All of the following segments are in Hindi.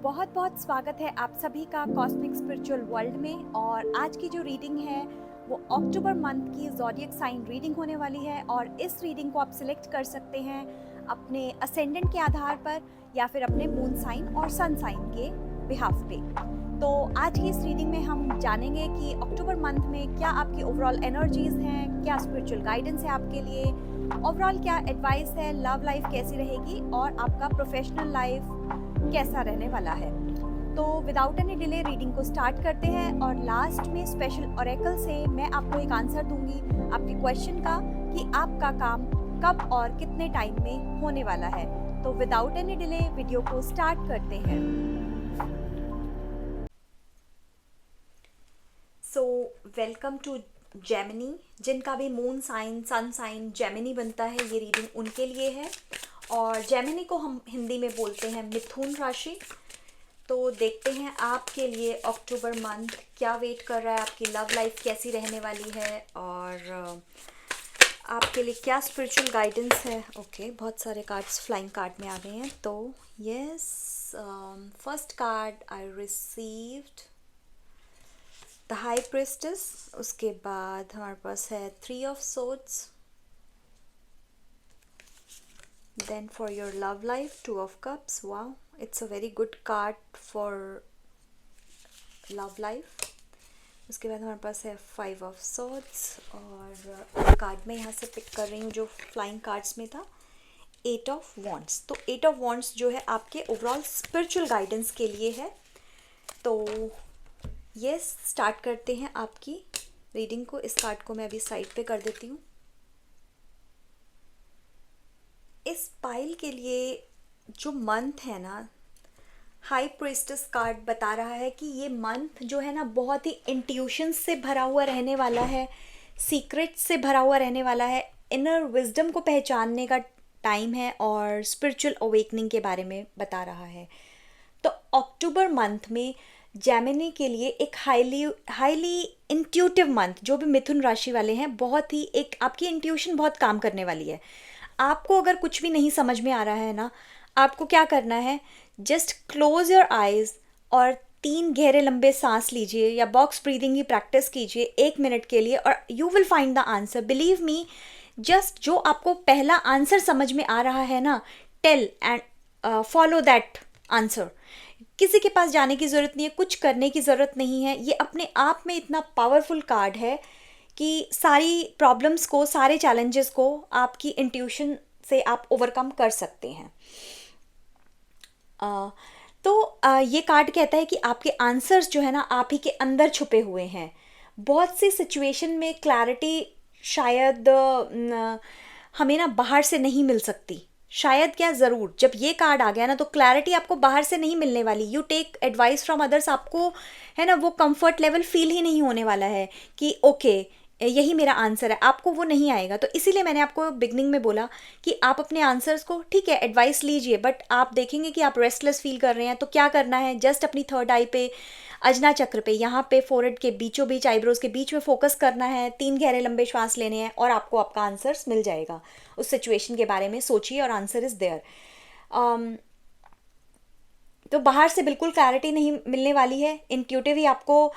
बहुत बहुत स्वागत है आप सभी का कॉस्मिक स्पिरिचुअल वर्ल्ड में। और आज की जो रीडिंग है वो अक्टूबर मंथ की ज़ोडिएक साइन रीडिंग होने वाली है। और इस रीडिंग को आप सिलेक्ट कर सकते हैं अपने असेंडेंट के आधार पर या फिर अपने मून साइन और सन साइन के बिहाफ पे। तो आज की इस रीडिंग में हम जानेंगे कि अक्टूबर मंथ में क्या आपकी ओवरऑल एनर्जीज हैं, क्या स्पिरिचुअल गाइडेंस है आपके लिए, ओवरऑल क्या एडवाइस है, लव लाइफ कैसी रहेगी और आपका प्रोफेशनल लाइफ कैसा रहने वाला है। तो विदाउट एनी डिले रीडिंग को स्टार्ट करते हैं और लास्ट में स्पेशल ओरेकल से मैं आपको एक आंसर दूंगी आपके क्वेश्चन का कि आपका काम कब और कितने टाइम में होने वाला है। तो विदाउट एनी डिले वीडियो को स्टार्ट करते हैं। So welcome to Gemini. जिनका भी moon sign sun sign Gemini बनता है, ये रीडिंग उनके लिए है। और जेमिनी को हम हिंदी में बोलते हैं मिथुन राशि। तो देखते हैं आपके लिए अक्टूबर मंथ क्या वेट कर रहा है, आपकी लव लाइफ कैसी रहने वाली है और आपके लिए क्या स्पिरिचुअल गाइडेंस है। ओके, बहुत सारे कार्ड्स फ्लाइंग कार्ड में आ गए हैं। तो yes, first card I received the high priestess. उसके बाद हमारे पास है 3 of swords. Then for your love life, 2 of cups. Wow, it's a very good card for love life. उसके बाद हमारे पास है 5 of swords और कार्ड में यहाँ से पिक कर रही हूँ जो फ्लाइंग कार्ड्स में था, 8 of wands। तो 8 of wands जो है आपके ओवरऑल स्पिरिचुअल गाइडेंस के लिए है। तो ये स्टार्ट करते हैं आपकी रीडिंग को। इस कार्ड को मैं अभी साइड पे कर देती हूँ। इस पाइल के लिए जो मंथ है ना, हाई प्रिस्टेस कार्ड बता रहा है कि ये मंथ जो है ना बहुत ही इंट्यूशन से भरा हुआ रहने वाला है, सीक्रेट से भरा हुआ रहने वाला है, इनर विजडम को पहचानने का टाइम है और स्पिरिचुअल अवेकनिंग के बारे में बता रहा है। तो अक्टूबर मंथ में जेमिनी के लिए एक हाईली इंट्यूटिव मंथ, जो भी मिथुन राशि वाले हैं, बहुत ही एक आपकी इंट्यूशन बहुत काम करने वाली है। आपको अगर कुछ भी नहीं समझ में आ रहा है ना, आपको क्या करना है, जस्ट क्लोज योर आइज और 3 गहरे लंबे सांस लीजिए या बॉक्स ब्रीदिंग की प्रैक्टिस कीजिए 1 मिनट के लिए और you will find the answer. Believe me, just जो आपको पहला आंसर समझ में आ रहा है ना, tell and follow that answer. किसी के पास जाने की ज़रूरत नहीं है, कुछ करने की ज़रूरत नहीं है। ये अपने आप में इतना पावरफुल कार्ड है कि सारी प्रॉब्लम्स को, सारे चैलेंजेस को आपकी इंट्यूशन से आप ओवरकम कर सकते हैं। ये कार्ड कहता है कि आपके आंसर्स जो है ना आप ही के अंदर छुपे हुए हैं। बहुत सी सिचुएशन में क्लैरिटी शायद हमें ना बाहर से नहीं मिल सकती। शायद क्या, ज़रूर जब ये कार्ड आ गया ना तो क्लैरिटी आपको बाहर से नहीं मिलने वाली। You take advice from others, आपको है ना वो कंफर्ट लेवल फील ही नहीं होने वाला है कि ओके यही मेरा आंसर है। आपको वो नहीं आएगा। तो इसीलिए मैंने आपको बिगनिंग में बोला कि आप अपने आंसर्स को, ठीक है एडवाइस लीजिए, बट आप देखेंगे कि आप रेस्टलेस फील कर रहे हैं। तो क्या करना है, जस्ट अपनी थर्ड आई पे, अजना चक्र पे, यहाँ पे फोरहेड के बीचों बीच, आईब्रोज के बीच में फोकस करना है, 3 गहरे लंबे श्वास लेने हैं और आपको आपका आंसर्स मिल जाएगा। उस सिचुएशन के बारे में सोचिए और आंसर इज देयर। तो बाहर से बिल्कुल क्लैरिटी नहीं मिलने वाली है, इंट्यूटिव ही आपको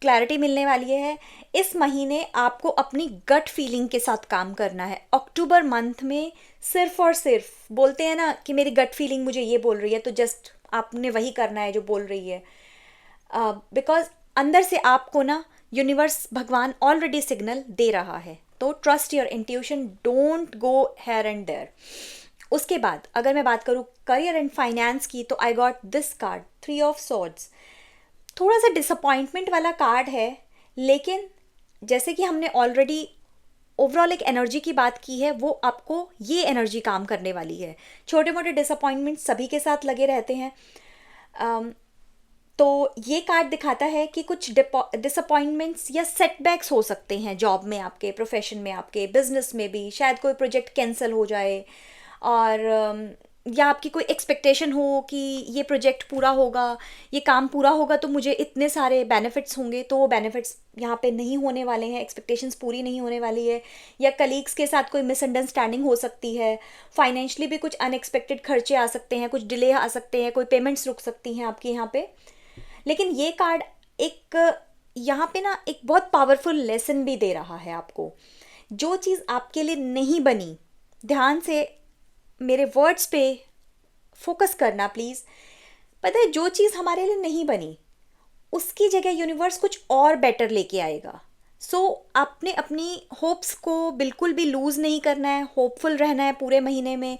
क्लैरिटी मिलने वाली है। इस महीने आपको अपनी गट फीलिंग के साथ काम करना है। अक्टूबर मंथ में सिर्फ और सिर्फ, बोलते हैं ना कि मेरी गट फीलिंग मुझे ये बोल रही है, तो जस्ट आपने वही करना है जो बोल रही है। बिकॉज अंदर से आपको ना यूनिवर्स, भगवान ऑलरेडी सिग्नल दे रहा है। तो trust your intuition, don't go here and there. उसके बाद अगर मैं बात करूँ करियर एंड फाइनेंस की, तो I got this card, 3 of swords. थोड़ा सा डिसअपॉइंटमेंट वाला कार्ड है, लेकिन जैसे कि हमने ऑलरेडी ओवरऑल एक एनर्जी की बात की है, वो आपको ये एनर्जी काम करने वाली है। छोटे मोटे डिसअपॉइंटमेंट सभी के साथ लगे रहते हैं। तो ये कार्ड दिखाता है कि कुछ डिसअपॉइंटमेंट्स या सेटबैक्स हो सकते हैं जॉब में, आपके प्रोफेशन में, आपके बिजनेस में भी। शायद कोई प्रोजेक्ट कैंसिल हो जाए और या आपकी कोई एक्सपेक्टेशन हो कि ये प्रोजेक्ट पूरा होगा, ये काम पूरा होगा तो मुझे इतने सारे बेनिफिट्स होंगे, तो वो बेनिफिट्स यहाँ पे नहीं होने वाले हैं, एक्सपेक्टेशंस पूरी नहीं होने वाली है। या कलीग्स के साथ कोई मिसअंडरस्टैंडिंग हो सकती है, फाइनेंशियली भी कुछ अनएक्सपेक्टेड खर्चे आ सकते हैं, कुछ डिले आ सकते हैं, कोई पेमेंट्स रुक सकती हैं आपके यहाँ पे। लेकिन ये कार्ड एक यहाँ पे ना एक बहुत पावरफुल लेसन भी दे रहा है आपको। जो चीज़ आपके लिए नहीं बनी, ध्यान से मेरे वर्ड्स पे फोकस करना प्लीज़। पता है, जो चीज़ हमारे लिए नहीं बनी उसकी जगह यूनिवर्स कुछ और बेटर लेके आएगा। सो आपने अपनी होप्स को बिल्कुल भी लूज़ नहीं करना है, होपफुल रहना है पूरे महीने में।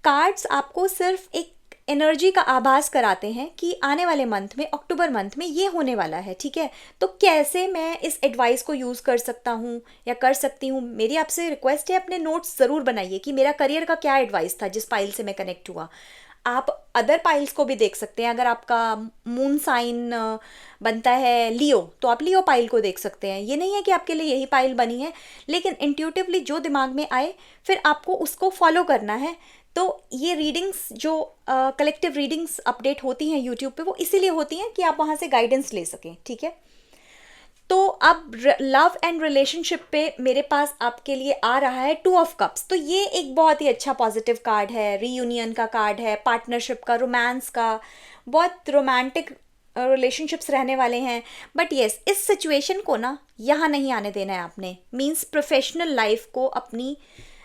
कार्ड्स आपको सिर्फ एक एनर्जी का आभास कराते हैं कि आने वाले मंथ में, अक्टूबर मंथ में ये होने वाला है, ठीक है। तो कैसे मैं इस एडवाइस को यूज़ कर सकता हूँ या कर सकती हूँ, मेरी आपसे रिक्वेस्ट है अपने नोट्स ज़रूर बनाइए कि मेरा करियर का क्या एडवाइस था जिस पाइल से मैं कनेक्ट हुआ। आप अदर पाइल्स को भी देख सकते हैं। अगर आपका मून साइन बनता है लियो, तो आप लियो पाइल को देख सकते हैं। ये नहीं है कि आपके लिए यही पाइल बनी है, लेकिन इंट्यूटिवली जो दिमाग में आए फिर आपको उसको फॉलो करना है। तो ये रीडिंग्स जो कलेक्टिव रीडिंग्स अपडेट होती हैं यूट्यूब पे, वो इसीलिए होती हैं कि आप वहाँ से गाइडेंस ले सकें, ठीक है। तो अब लव एंड रिलेशनशिप पे मेरे पास आपके लिए आ रहा है 2 ऑफ कप्स। तो ये एक बहुत ही अच्छा पॉजिटिव कार्ड है, रीयूनियन का कार्ड है, पार्टनरशिप का, रोमांस का, बहुत रोमांटिक रिलेशनशिप्स रहने वाले हैं। बट येस, इस सिचुएशन को ना यहाँ नहीं आने देना है आपने। मीन्स प्रोफेशनल लाइफ को अपनी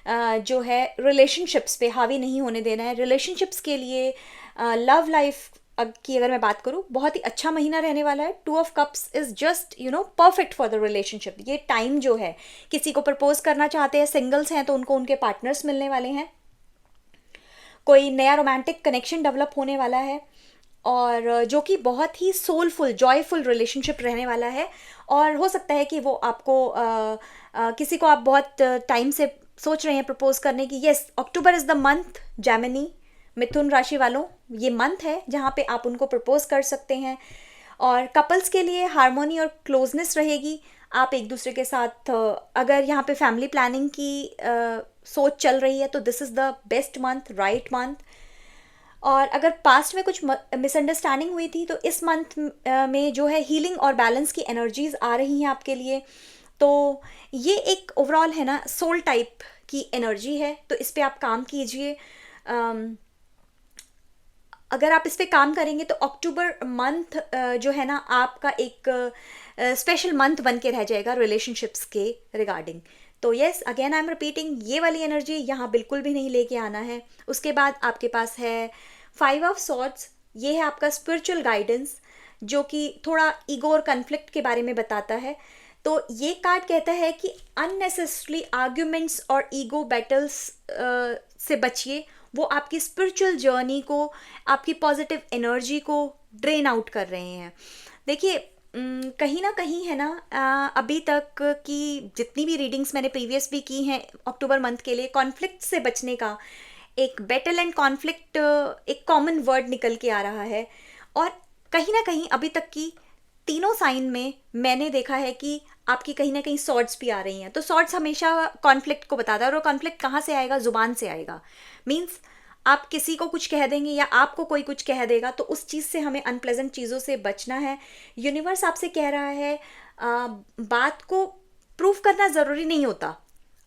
जो है रिलेशनशिप्स पे हावी नहीं होने देना है। रिलेशनशिप्स के लिए लव लाइफ की अगर मैं बात करूँ, बहुत ही अच्छा महीना रहने वाला है। 2 of cups is just perfect for the relationship. ये टाइम जो है, किसी को प्रपोज करना चाहते हैं, सिंगल्स हैं तो उनको उनके पार्टनर्स मिलने वाले हैं, कोई नया रोमांटिक कनेक्शन डेवलप होने वाला है, और जो कि बहुत ही सोलफुल, जॉयफुल रिलेशनशिप रहने वाला है। और हो सकता है कि वो आपको किसी को आप बहुत टाइम से सोच रहे हैं प्रपोज करने की। Yes, October is the month, Gemini, मिथुन राशि वालों, ये मंथ है जहाँ पे आप उनको प्रपोज कर सकते हैं। और कपल्स के लिए हार्मोनी और क्लोजनेस रहेगी। आप एक दूसरे के साथ अगर यहाँ पे फैमिली प्लानिंग की सोच चल रही है तो this is the best month, right month. और अगर पास्ट में कुछ मिसअंडरस्टैंडिंग हुई थी तो इस मंथ में जो है हीलिंग और बैलेंस की एनर्जीज आ रही हैं आपके लिए। तो ये एक ओवरऑल है ना सोल टाइप की एनर्जी है, तो इस पे आप काम कीजिए। अगर आप इस पे काम करेंगे तो अक्टूबर मंथ जो है ना आपका एक स्पेशल मंथ बन के रह जाएगा रिलेशनशिप्स के रिगार्डिंग। तो yes, again I am repeating, ये वाली एनर्जी यहाँ बिल्कुल भी नहीं लेके आना है। उसके बाद आपके पास है 5 ऑफ सॉर्ड्स। ये है आपका स्पिरिचुअल गाइडेंस, जो कि थोड़ा ईगो और कन्फ्लिक्ट के बारे में बताता है। तो ये कार्ड कहता है कि अननेसेसरी आर्ग्यूमेंट्स और ईगो बैटल्स से बचिए। वो आपकी स्पिरिचुअल जर्नी को, आपकी पॉजिटिव एनर्जी को ड्रेन आउट कर रहे हैं। देखिए, कहीं ना कहीं है ना, अभी तक की जितनी भी रीडिंग्स मैंने प्रीवियस भी की हैं अक्टूबर मंथ के लिए, कॉन्फ्लिक्ट से बचने का एक बैटल एंड कॉन्फ्लिक्ट एक कॉमन वर्ड निकल के आ रहा है। और कहीं ना कहीं अभी तक की तीनों साइन में मैंने देखा है कि आपकी कहीं ना कहीं सॉर्ड्स भी आ रही हैं। तो सॉर्ड्स हमेशा कॉन्फ्लिक्ट को बताता है, और वो कॉन्फ्लिक्ट कहाँ से आएगा? जुबान से आएगा। मीन्स आप किसी को कुछ कह देंगे या आपको कोई कुछ कह देगा, तो उस चीज़ से हमें अनप्लेजेंट चीज़ों से बचना है। यूनिवर्स आपसे कह रहा है बात को प्रूव करना ज़रूरी नहीं होता।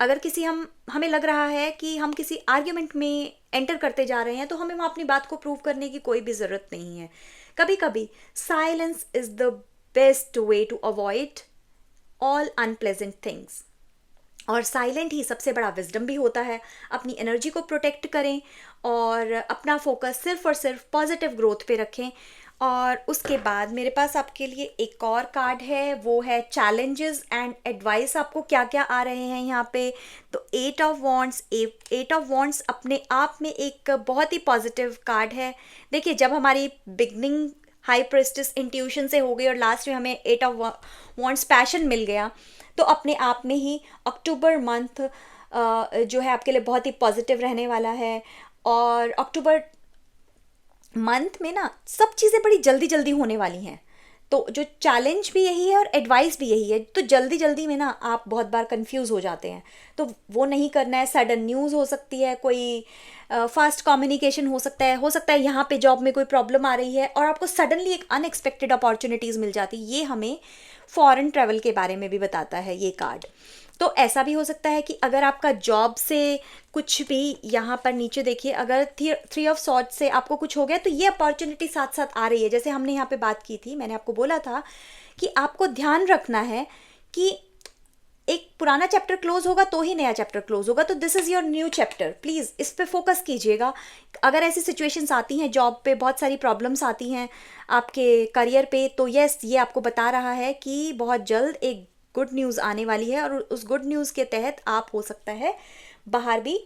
अगर किसी हमें लग रहा है कि हम किसी आर्ग्यूमेंट में एंटर करते जा रहे हैं, तो हमें वहाँ अपनी बात को प्रूव करने की कोई भी ज़रूरत नहीं है। कभी कभी silence is the best way to avoid all unpleasant things. और साइलेंट ही सबसे बड़ा विजडम भी होता है। अपनी एनर्जी को प्रोटेक्ट करें और अपना फोकस सिर्फ और सिर्फ पॉजिटिव ग्रोथ पे रखें। और उसके बाद मेरे पास आपके लिए एक और कार्ड है, वो है चैलेंजेस एंड एडवाइस। आपको क्या क्या आ रहे हैं यहाँ पे? तो 8 ऑफ वॉन्ड्स। 8 ऑफ वॉन्ड्स अपने आप में एक बहुत ही पॉजिटिव कार्ड है। देखिए, जब हमारी बिगनिंग हाई प्रेस्टिस इंट्यूशन से हो गई और लास्ट में हमें 8 ऑफ वॉन्ड्स पैशन मिल गया, तो अपने आप में ही अक्टूबर मंथ जो है आपके लिए बहुत ही पॉजिटिव रहने वाला है। और अक्टूबर मंथ में ना सब चीज़ें बड़ी जल्दी जल्दी होने वाली हैं। तो जो चैलेंज भी यही है और एडवाइस भी यही है। तो जल्दी जल्दी में ना आप बहुत बार कंफ्यूज हो जाते हैं, तो वो नहीं करना है। सडन न्यूज़ हो सकती है, कोई फास्ट कम्युनिकेशन हो सकता है यहाँ पे जॉब में कोई प्रॉब्लम आ रही है और आपको सडनली एक अनएक्सपेक्टेड अपॉर्चुनिटीज़ मिल जाती है। ये हमें फॉरेन ट्रैवल के बारे में भी बताता है ये कार्ड। तो ऐसा भी हो सकता है कि अगर आपका जॉब से कुछ भी, यहाँ पर नीचे देखिए, अगर 3 ऑफ सॉर्ड से आपको कुछ हो गया तो ये अपॉर्चुनिटी साथ साथ आ रही है। जैसे हमने यहाँ पे बात की थी, मैंने आपको बोला था कि आपको ध्यान रखना है कि एक पुराना चैप्टर क्लोज होगा तो ही नया चैप्टर क्लोज होगा। तो this is your new chapter, please इस पे फोकस कीजिएगा। अगर ऐसी सिचुएशंस आती हैं, जॉब पे बहुत सारी प्रॉब्लम्स आती हैं आपके करियर पे, तो यस, ये आपको बता रहा है कि बहुत जल्द एक गुड न्यूज़ आने वाली है और उस गुड न्यूज़ के तहत आप हो सकता है बाहर भी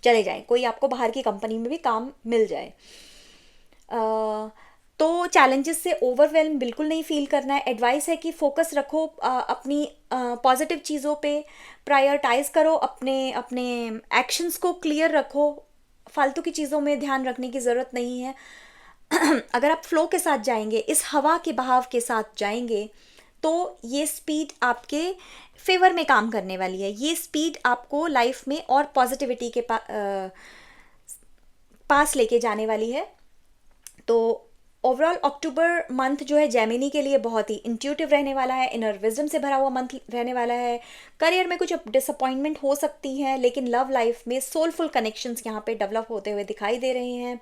चले जाएं, कोई आपको बाहर की कंपनी में भी काम मिल जाए। तो चैलेंजेस से ओवरवेल्म बिल्कुल नहीं फील करना है। एडवाइस है कि फोकस रखो अपनी पॉजिटिव चीज़ों पे, प्रायोरिटाइज करो अपने अपने एक्शंस को, क्लियर रखो, फालतू की चीज़ों में ध्यान रखने की ज़रूरत नहीं है। अगर आप फ्लो के साथ जाएंगे, इस हवा के बहाव के साथ जाएंगे, तो ये स्पीड आपके फेवर में काम करने वाली है। ये स्पीड आपको लाइफ में और पॉजिटिविटी के पास लेके जाने वाली है। तो ओवरऑल अक्टूबर मंथ जो है जेमिनी के लिए बहुत ही इंट्यूटिव रहने वाला है, इनर विजडम से भरा हुआ मंथ रहने वाला है। करियर में कुछ डिसअपॉइंटमेंट हो सकती हैं, लेकिन लव लाइफ में सोलफुल कनेक्शंस यहाँ पे डेवलप होते हुए दिखाई दे रहे हैं।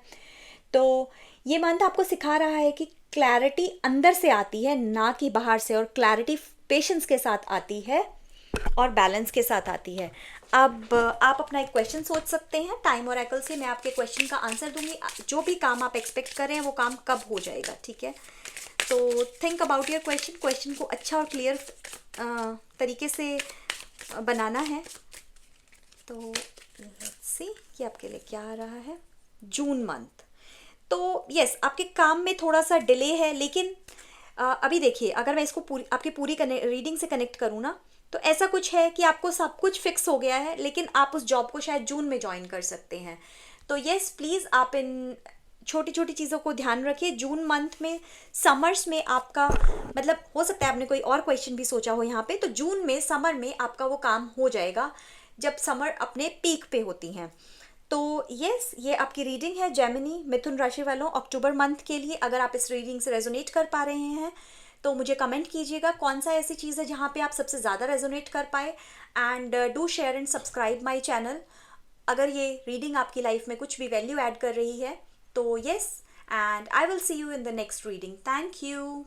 तो ये मंथ आपको सिखा रहा है कि क्लैरिटी अंदर से आती है, ना कि बाहर से, और क्लैरिटी पेशेंस के साथ आती है और बैलेंस के साथ आती है। अब आप अपना एक क्वेश्चन सोच सकते हैं। टाइम ओरेकल से मैं आपके क्वेश्चन का आंसर दूंगी। जो भी काम आप एक्सपेक्ट कर रहे हैं वो काम कब हो जाएगा, ठीक है? तो थिंक अबाउट योर क्वेश्चन को अच्छा और क्लियर तरीके से बनाना है। तो लेट्स सी कि आपके लिए क्या आ रहा है। जून मंथ, तो यस, आपके काम में थोड़ा सा डिले है, लेकिन अभी देखिए, अगर मैं इसको आपकी पूरी रीडिंग से कनेक्ट करूँ ना, तो ऐसा कुछ है कि आपको सब कुछ फिक्स हो गया है, लेकिन आप उस जॉब को शायद जून में ज्वाइन कर सकते हैं। तो यस, प्लीज़ आप इन छोटी छोटी चीज़ों को ध्यान रखिए। जून मंथ में, समर्स में आपका, मतलब हो सकता है आपने कोई और क्वेश्चन भी सोचा हो यहाँ पे, तो जून में, समर में आपका वो काम हो जाएगा जब समर अपने पीक पे होती हैं। तो यस, ये आपकी रीडिंग है जेमिनी मिथुन राशि वालों अक्टूबर मंथ के लिए। अगर आप इस रीडिंग से रेजोनेट कर पा रहे हैं तो मुझे कमेंट कीजिएगा कौन सा ऐसी चीज़ है जहाँ पे आप सबसे ज़्यादा रेजोनेट कर पाए। And do share and subscribe my channel अगर ये रीडिंग आपकी लाइफ में कुछ भी वैल्यू ऐड कर रही है तो। Yes, and I will see you in the next reading. Thank you.